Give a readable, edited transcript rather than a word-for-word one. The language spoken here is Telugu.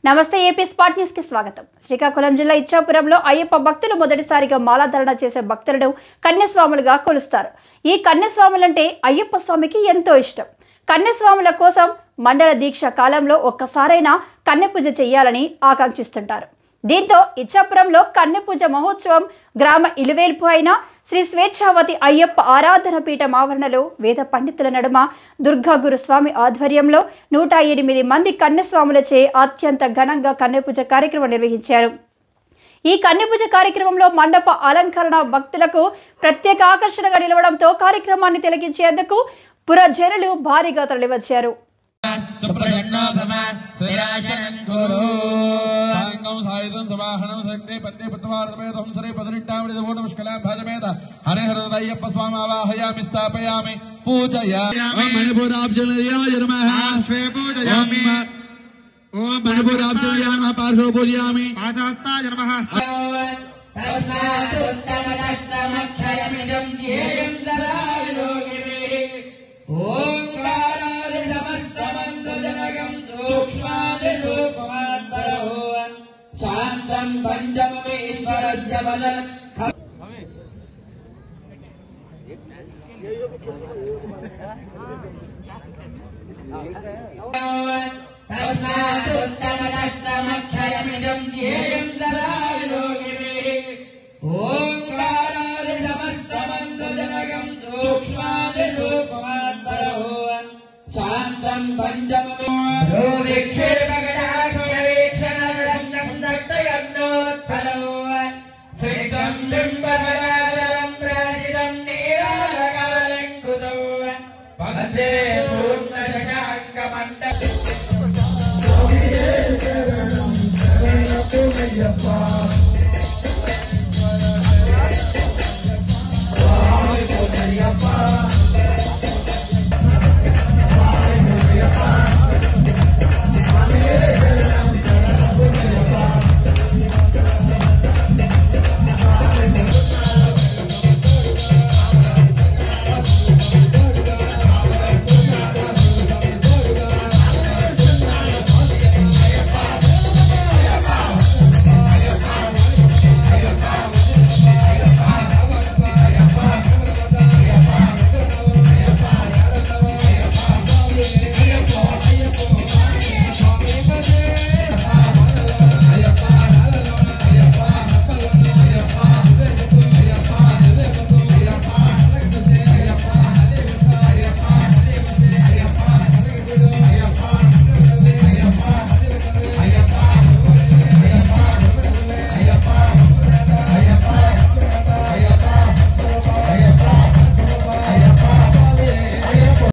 నమస్తే ఏపీ స్పాట్ న్యూస్ కి స్వాగతం. శ్రీకాకుళం జిల్లా ఇచ్చాపురంలో అయ్యప్ప భక్తులు మొదటిసారిగా మాలాధారణ చేసే భక్తులను కన్యస్వాములుగా కొలుస్తారు. ఈ కన్యస్వాములంటే అయ్యప్ప స్వామికి ఎంతో ఇష్టం. కన్యస్వాముల కోసం మండల దీక్ష కాలంలో ఒక్కసారైనా కన్యపూజ చేయాలని ఆకాంక్షిస్తుంటారు. దీంతో ఇచ్చాపురంలో కన్యపూజ మహోత్సవం గ్రామ ఇలువేల్పు అయిన శ్రీ స్వేచ్ఛావతి అయ్యప్ప ఆరాధన పీఠం ఆవరణలో వేద పండితుల నడుమ దుర్గా గురుస్వామి ఆధ్వర్యంలో 108 మంది కన్యస్వాములచే అత్యంత ఘనంగా కన్యపూజ కార్యక్రమం నిర్వహించారు. ఈ కన్యపూజ కార్యక్రమంలో మండప అలంకరణ భక్తులకు ప్రత్యేక ఆకర్షణగా నిలవడంతో కార్యక్రమాన్ని తిలకించేందుకు పురజనులు భారీగా తరలివచ్చారు. शांतं पंचमेश्वरस्य वदनं तस्मादुत्तमदत्तमक्षरमिदं ध्येयं सदा योगिभिः ओंकारादि समस्तमन्त्रजनकं सूक्ष्मादिरूपमात्मरहो शांतं पंचमेश्वर